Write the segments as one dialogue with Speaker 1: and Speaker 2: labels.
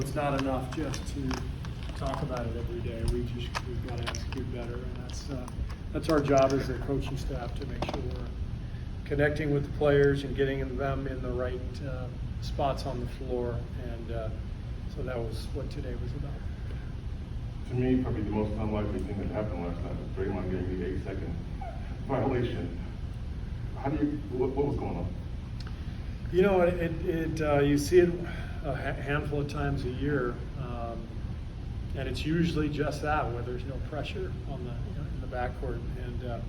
Speaker 1: it's not enough just to talk about it every day. We've got to execute better, and that's our job as a coaching staff, to make sure we're connecting with the players and getting them in the right spots on the floor, and so that was what today was about.
Speaker 2: To me, probably the most unlikely thing that happened last night was Draymond getting the 8-second violation. What was going on?
Speaker 1: You know, you see it a handful of times a year, and it's usually just that, where there's no pressure on in the backcourt. And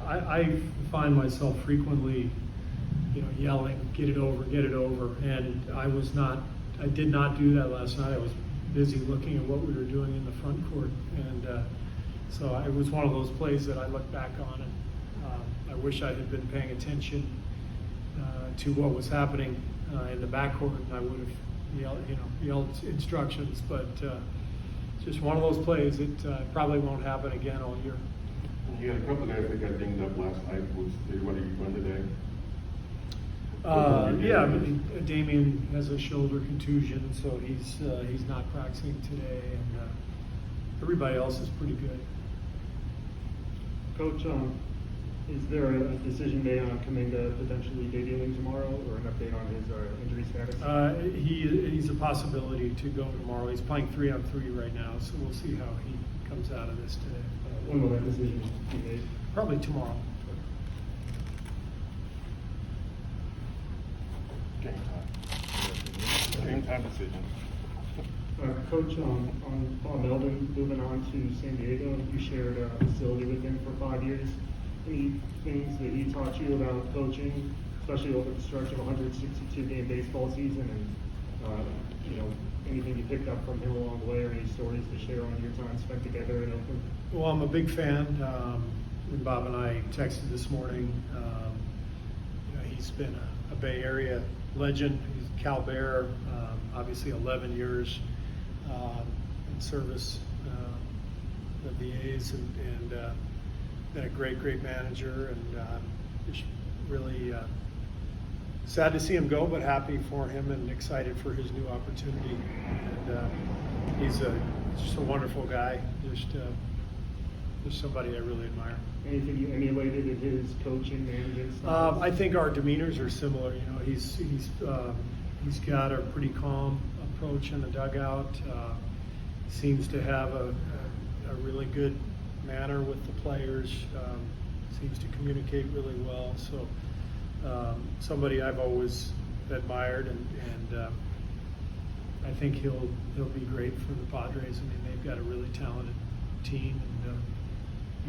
Speaker 1: I find myself frequently, yelling, "Get it over, get it over!" And I did not do that last night. I was busy looking at what we were doing in the front court, and so it was one of those plays that I look back on, and I wish I had been paying attention to what was happening in the backcourt, and I would have yelled instructions. But just one of those plays that probably won't happen again all year.
Speaker 2: You had a couple of guys that got dinged up last night. Was everybody run today?
Speaker 1: Yeah, Damion has a shoulder contusion, so he's not practicing today, and everybody else is pretty good.
Speaker 3: Coach, is there a decision made on Kuminga potentially debuting tomorrow, or an update on his injury status?
Speaker 1: He's a possibility to go tomorrow. He's playing 3-on-3 right now, so we'll see how he comes out of this today.
Speaker 3: When will that decision be made?
Speaker 1: Probably tomorrow.
Speaker 2: Game time. Game time decision.
Speaker 3: Coach, on Bob Melvin moving on to San Diego, you shared a facility with him for 5 years. Any things that he taught you about coaching, especially over the stretch of 162-game baseball season, and anything you picked up from him along the way, or any stories to share on your time spent together in Oakland?
Speaker 1: Well, I'm a big fan. When Bob and I texted this morning, he's been a Bay Area legend. He's Cal Bear, obviously 11 years in service of the A's, and been a great manager, and just really sad to see him go, but happy for him and excited for his new opportunity. And he's just a wonderful guy, just somebody I really admire.
Speaker 3: Anything you emulated in his coaching, managing style?
Speaker 1: I think our demeanors are similar. He's got a pretty calm approach in the dugout. Seems to have a really good manner with the players. Seems to communicate really well. So somebody I've always admired, and I think he'll be great for the Padres. I mean, they've got a really talented team, and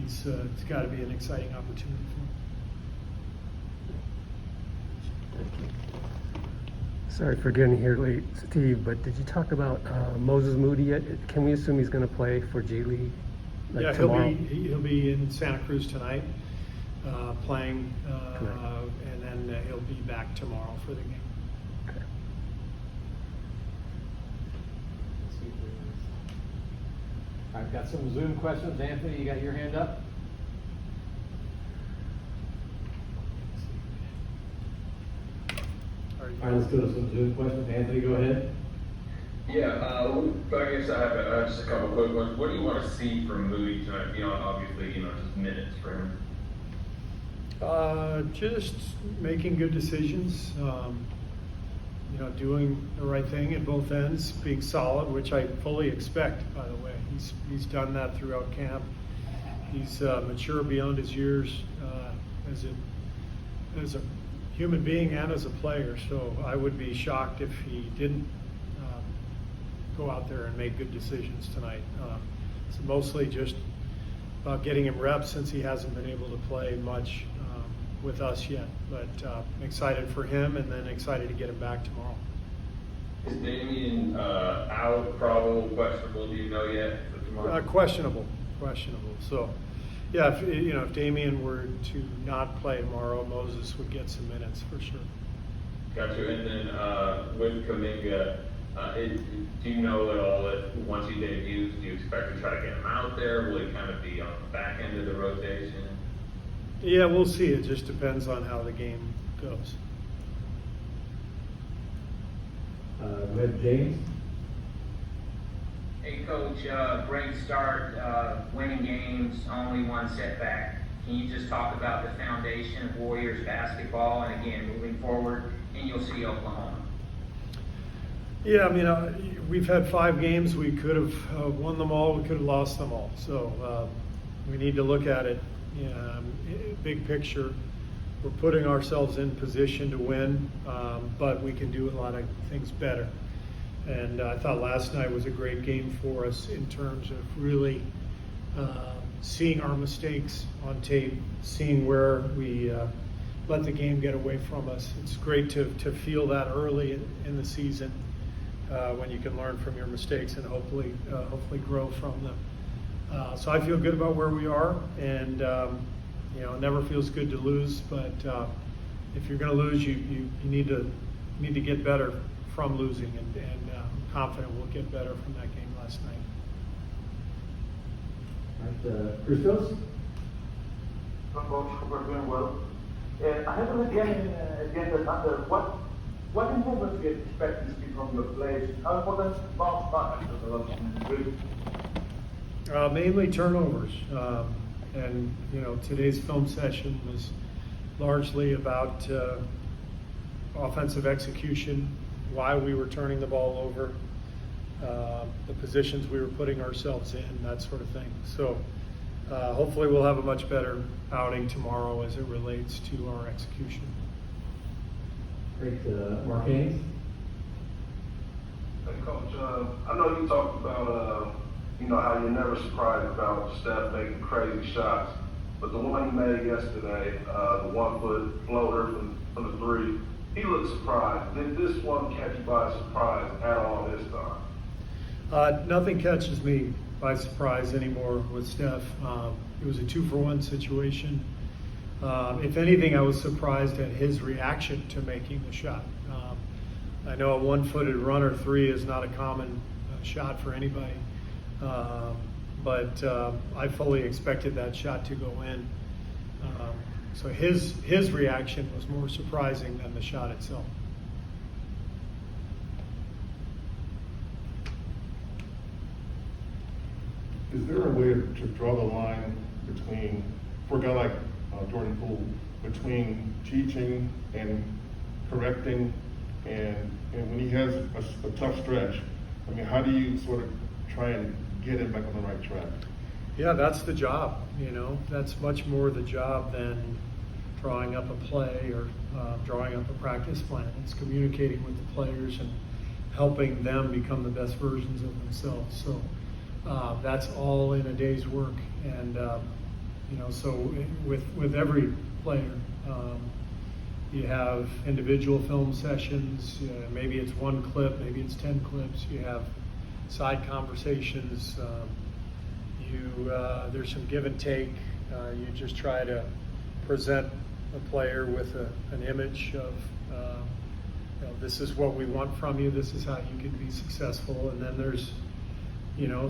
Speaker 1: it's got to be an exciting opportunity for him.
Speaker 4: Sorry for getting here late, Steve, but did you talk about Moses Moody yet? Can we assume he's going to play for G League tomorrow?
Speaker 1: He'll be in Santa Cruz tonight, playing, and then he'll be back tomorrow for the game.
Speaker 4: Okay.
Speaker 5: I've got some Zoom questions. Anthony, you got your hand up? All right, let's go to some Zoom questions. Anthony, go ahead.
Speaker 6: Yeah, I guess I have just a couple quick ones. What do you want to see from Moody tonight beyond, obviously, just minutes for him?
Speaker 1: Just making good decisions, doing the right thing at both ends, being solid, which I fully expect, by the way. He's done that throughout camp. He's mature beyond his years as a human being and as a player. So I would be shocked if he didn't go out there and make good decisions tonight. It's mostly just about getting him reps, since he hasn't been able to play much with us yet. But I'm excited for him, and then excited to get him back tomorrow.
Speaker 6: Is Damion out, probable, questionable? Do you know yet for tomorrow?
Speaker 1: Questionable. So, yeah, if Damion were to not play tomorrow, Moses would get some minutes for sure.
Speaker 6: Got you. And then with Kuminga, do you know at all that once he debuts, do you expect to try to get him out there? Will he kind of be on the back end of the rotation?
Speaker 1: Yeah, we'll see. It just depends on how the game goes.
Speaker 5: Red James.
Speaker 7: Hey, Coach, great start, winning games, only one setback. Can you just talk about the foundation of Warriors basketball and again, moving forward, and you'll see Oklahoma?
Speaker 1: Yeah, I mean, we've had 5 games. We could have won them all. We could have lost them all. So we need to look at it, big picture. We're putting ourselves in position to win, but we can do a lot of things better. And I thought last night was a great game for us in terms of really seeing our mistakes on tape, seeing where we let the game get away from us. It's great to feel that early in the season when you can learn from your mistakes and hopefully grow from them. So I feel good about where we are, and it never feels good to lose, but if you're going to lose, you need to get better from losing, and I'm confident we'll get better from that game last night.
Speaker 8: All right, Christos?
Speaker 9: Coach, hope you're doing well. I have an again under what improvements do you expect to see from your players? How important is bounce back after the last week?
Speaker 1: Mainly turnovers, and today's film session was largely about offensive execution, why we were turning the ball over, the positions we were putting ourselves in, that sort of thing. So hopefully we'll have a much better outing tomorrow as it relates to our execution.
Speaker 8: Great, Mark Haynes?
Speaker 10: Hey, Coach, I know you talked about, how you're never surprised about Steph making crazy shots, but the one he made yesterday, the 1-foot floater from the 3, he looked surprised. Did this one catch you by surprise at all this time?
Speaker 1: Nothing catches me by surprise anymore with Steph. It was a 2-for-1 situation. If anything, I was surprised at his reaction to making the shot. I know a 1-footed runner 3 is not a common shot for anybody, but I fully expected that shot to go in. So his reaction was more surprising than the shot itself.
Speaker 2: Is there a way to draw the line between, for a guy like Jordan Poole, between teaching and correcting, and when he has a tough stretch, I mean, how do you sort of try and get him back on the right track?
Speaker 1: Yeah, that's the job. That's much more the job than drawing up a play or drawing up a practice plan. It's communicating with the players and helping them become the best versions of themselves. So that's all in a day's work. And so with every player, you have individual film sessions. Maybe it's 1 clip, maybe it's 10 clips. You have side conversations. There's some give and take. You just try to present a player with an image of, this is what we want from you. This is how you can be successful. And then there's,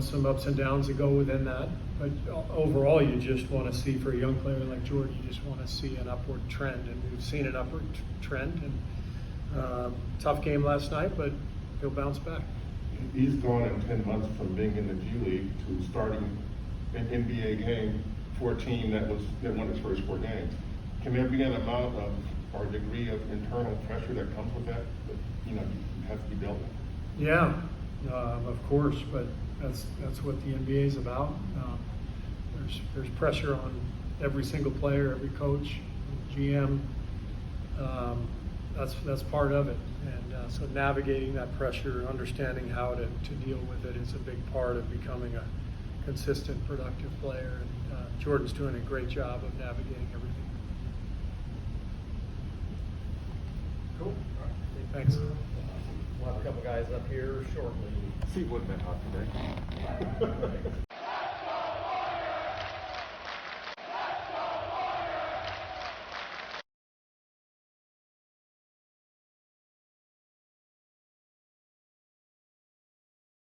Speaker 1: some ups and downs that go within that. But overall, you just want to see, for a young player like Jordan, you just want to see an upward trend. And we've seen an upward trend. And tough game last night, but he'll bounce back.
Speaker 2: He's gone in 10 months from being in the G League to starting an NBA game for a team that won its first 4 games. Can there be an amount of or degree of internal pressure that comes with that you have to be dealt with?
Speaker 1: Yeah, of course, but that's what the NBA is about. There's pressure on every single player, every coach, GM. That's part of it, and so navigating that pressure, understanding how to deal with it is a big part of becoming a consistent, productive player. And Jordan's doing a great job of navigating everything.
Speaker 5: Cool.
Speaker 1: Thanks.
Speaker 5: We'll have a couple guys up here shortly.
Speaker 2: Steve would have been hot today.